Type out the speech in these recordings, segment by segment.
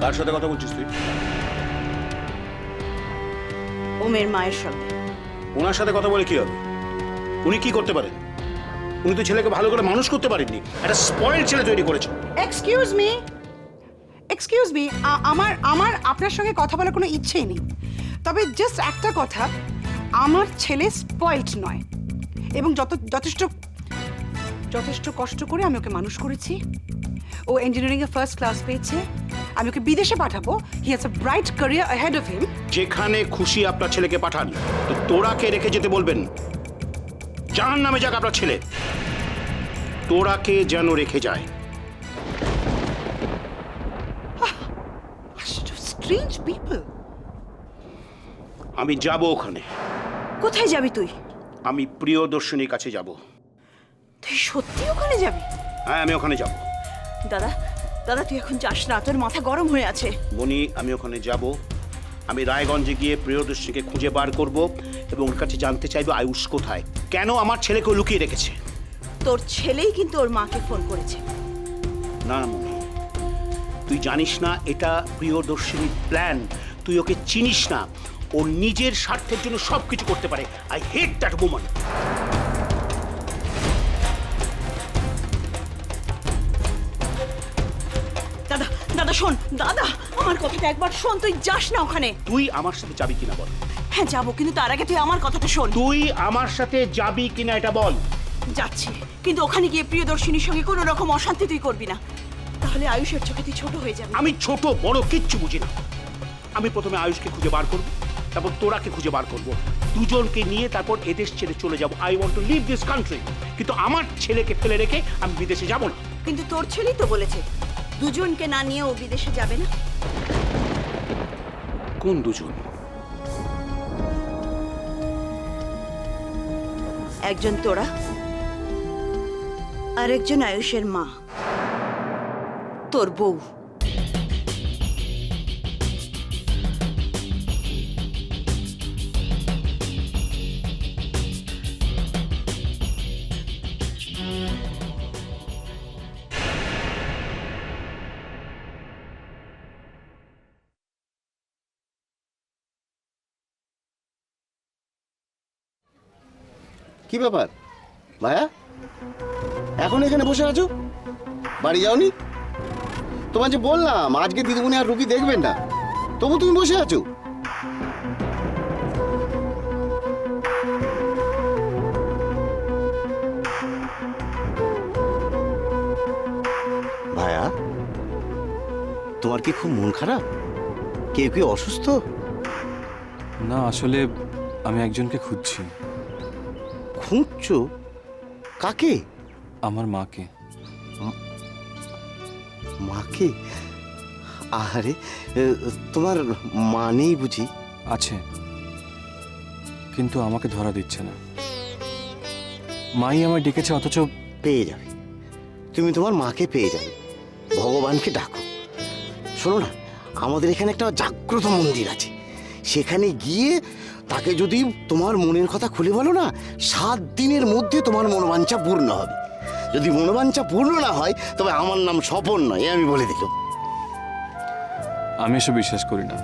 কার সাথে কথা বলছিস তুই? ওমের মায়ের সঙ্গে। ওনার সাথে কথা বলে কি হবে? উনি কি করতে পারেন? উনি তো ছেলেকে ভালো করে মানুষ করতে পারেননি, একটা স্পয়েলড ছেলে তৈরি করেছেন। এক্সকিউজ মি, আমার আমার আপনার সঙ্গে কথা বলার কোনো ইচ্ছেই নেই। তবে জাস্ট একটা কথা, আমার ছেলে স্পয়েলড নয়, এবং যথেষ্ট কষ্ট করে আমি ওকে মানুষ করেছি। ও ইঞ্জিনিয়ারিংয়ে ফার্স্ট ক্লাস পেয়েছে। আমি ওকে বিদেশে পাঠাবো। He has a bright career ahead of him. যেখানে খুশি আপনার ছেলেকে পাঠান, তো তোরাকে রেখে যেতে বলবেন। জাহান্নামে যাক আপনার ছেলে, তোরাকে যেন রেখে যায়। Strange people. আমি যাব ওখানে। কোথায় যাবি তুই? আমি প্রিয়দর্শিনীর কাছে যাব। তুই সত্যি ওখানে যাবি? হ্যাঁ, আমি ওখানে যাব। দাদা তুই এখন যাস না, তোর মাথা গরম হয়ে আছে। বনি, আমি ওখানে যাব। আমি রায়গঞ্জে গিয়ে প্রিয়দর্শিনীকে খুঁজে বার করব এবং ওর কাছে জানতে চাইবো আয়ুষ কোথায়, কেন আমার ছেলেকে লুকিয়ে রেখেছে। তোর ছেলেই কিন্তু ওর মাকে ফোন করেছে। না মনি, তুই জানিস না এটা প্রিয়দর্শিনীর প্ল্যান। তুই ওকে চিনিস না। ও নিজের স্বার্থের জন্য সবকিছু করতে পারে। I hate that woman. দাদা শোন, দাদা আমার কথাটা একবার শোন, তুই যাস না ওখানে। তুই আমার সাথে যাবি কিনা বল। হ্যাঁ যাবো, কিন্তু তার আগে তুই আমার কথাটা শোন। তুই আমার সাথে যাবি কিনা এটা বল। যাচ্ছি, কিন্তু ওখানে গিয়ে প্রিয়দর্শিনীর সঙ্গে কোনো রকম অশান্তি তুই করবি না, তাহলে আয়ুষের চোখে তুই ছোট হয়ে যাবি। আমি ছোট বড় কিচ্ছু বুঝি না। আমি প্রথমে আয়ুষকে খুঁজে বার করব, তারপর তোরাকে খুঁজে বার করব। দুজনকে নিয়ে তারপর এদেশ ছেড়ে চলে যাব। I want to leave this country. কিন্তু আমার ছেলেকে ফেলে রেখে আমি বিদেশে যাব না। কিন্তু তোর ছেলেই তো বলেছে দুজনকে না নিয়ে ও বিদেশে যাবে না। কোন দুজন? একজন তোরা, আর একজন আয়ুষের মা, তোর বউ। কি ব্যাপার ভাইয়া, এখন এখানে বসে আছো? বাড়ি যাওনি? তোমার যে বললাম আজকে দিদিমণি আর রুগী দেখবেন না, তবু তুমি বসে আছো। ভাইয়া, তোমার কি খুব মন খারাপ? কেউ কি অসুস্থ? না, আসলে আমি একজনকে খুঁজছি। খুঁজছো? কাকে? আমার মাকে। মাকে? আরে তোমার মা নেই বুঝি? আছে, কিন্তু আমাকে ধরা দিচ্ছে না। মাই আমায় ডেকেছে, অথচ পেয়ে যাবে, তুমি তোমার মাকে পেয়ে যাবে। ভগবানকে ডাকো। শোনো না, আমাদের এখানে একটা জাগ্রত মন্দির আছে, সেখানে গিয়ে তাকে যদি তোমার মনের কথা খুলে বলো না, 7 দিনের মধ্যে তোমার মনোবাঞ্ছা পূর্ণ হবে। যদি মনোবাঞ্ছা পূর্ণ না হয় তবে আমার নাম স্বপন নয়, আমি বলে দিলাম। আমি এসব বিশ্বাস করি না।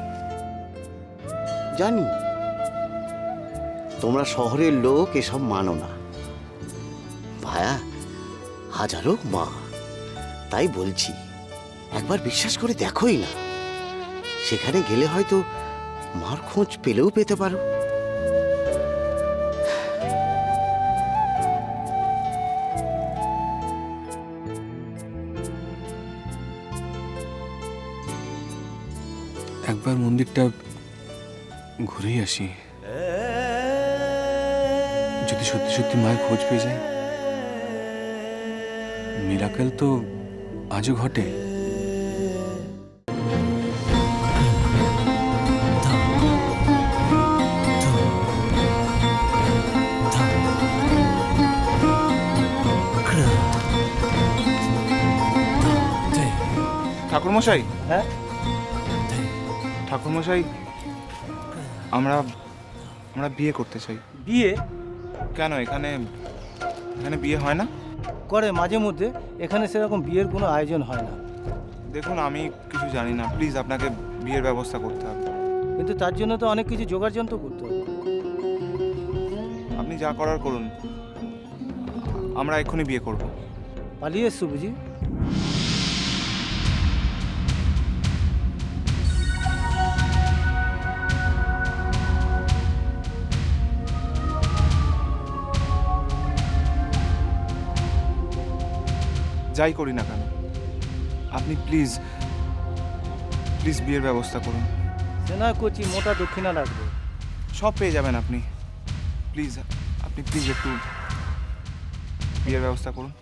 জানি তোমরা শহরের লোক এসব মানো না ভায়া, হাজারো মা, তাই বলছি একবার বিশ্বাস করে দেখোই না। সেখানে গেলে হয়তো মার খোঁজ পেলেও পেতে পারো। একবার মন্দিরটা ঘুরেই আসি, যদি সত্যি সত্যি মায়ের খোঁজ পেয়ে যায়। মিরাকেল তো আজও ঘটে। ঠাকুরমশাই, হ্যাঁ ঠাকুরমশাই, আমরা আমরা বিয়ে করতে চাই। বিয়ে কেন এখানে এখানে বিয়ে হয় না? করে মাঝে মধ্যে, এখানে সেরকম বিয়ের কোনো আয়োজন হয় না। দেখুন আমি কিছু জানি না, প্লিজ আপনাকে বিয়ের ব্যবস্থা করতে হবে। কিন্তু তার জন্য তো অনেক কিছু জোগাড় যন্ত্র করতে হবে। আপনি যা করার করুন, আমরা এক্ষুনি বিয়ে করব। পালিয়ে এসছো বুঝি? যাই করি না কেন, আপনি প্লিজ প্লিজ বিয়ের ব্যবস্থা করুন। সে নয় করছি, মোটা দক্ষিণা লাগবে। সব পেয়ে যাবেন আপনি, প্লিজ আপনি প্লিজ একটু বিয়ের ব্যবস্থা করুন।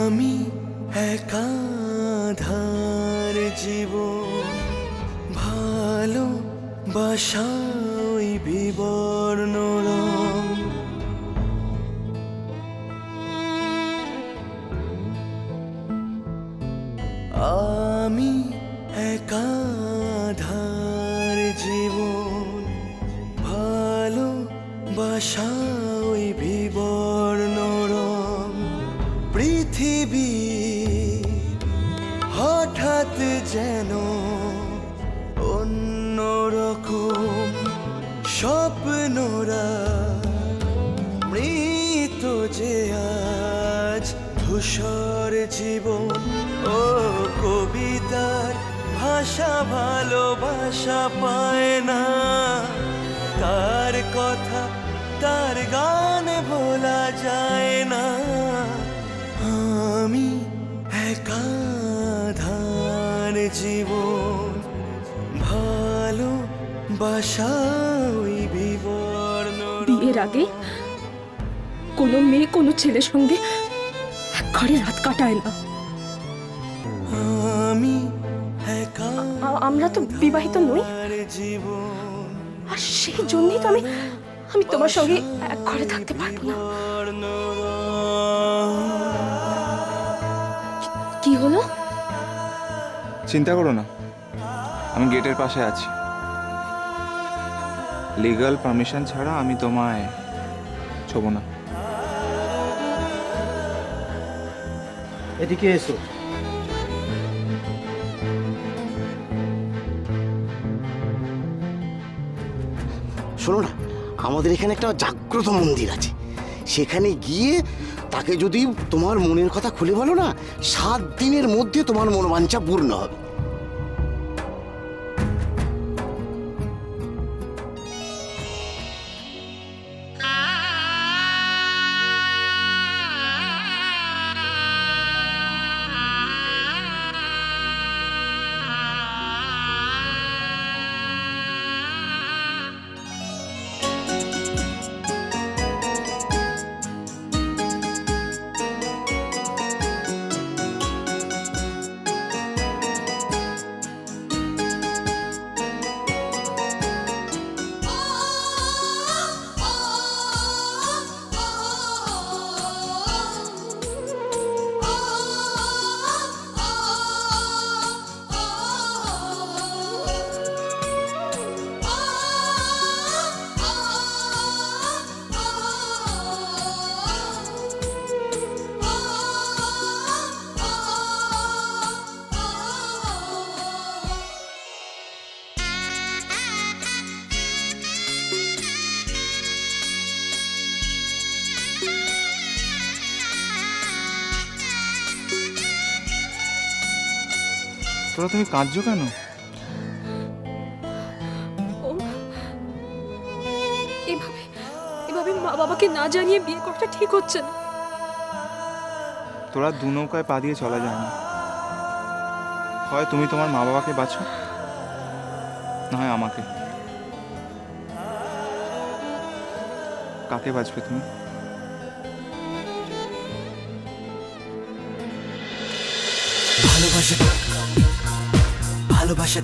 আমি একাধার জীবন, ভালো বাসাই বিবর্ণ রং। আমি একাধার জীবন, ভালো বাসাই বিবর্ণ রং। পৃথিবী হঠাৎ যেন অন্যরকম, স্বপ্নরা মৃত যে আজ ধূসর জীবন। ও কবিতার ভাষা ভালোবাসা পায় না, তার কথা তার গানে ভোলা যায় না। আমি একাধার জীবন, ভালো বাসাই বিবর্ণ। বিয়ের আগে কোনো মেয়ে কোনো ছেলের সঙ্গে এক ঘরে রাত কাটায় না। আমি আমরা তো বিবাহিত নই, জীবন, আর সেই জন্যই তো আমি তোমার সঙ্গে এক ঘরে থাকতে পারবো না। কি হলো? চিন্তা করো না, আমি গেটের পাশে আছি। লিগ্যাল পারমিশন ছাড়া আমি তোমায় ছোবো না। এদিকে এসো। শোনো না, আমাদের এখানে একটা জাগ্রত মন্দির আছে, সেখানে গিয়ে তাকে যদি তোমার মনের কথা খুলে বলো না, 7 দিনের মধ্যে তোমার মনোবাঞ্ছা পূর্ণ হবে। তোরা তুমি কাঁদছো কেন? এভাবে এভাবে মা বাবাকে না জানিয়ে বিয়ে করাটা ঠিক হচ্ছে না। তোরা দু নৌকায় পা দিয়ে চলা যায় না। হয় তুমি তোমার মা বাবাকে বাঁচো, না হয় আমাকে। কাকে বাঁচবে তুমি? ভালোবাসা ভালোবাসা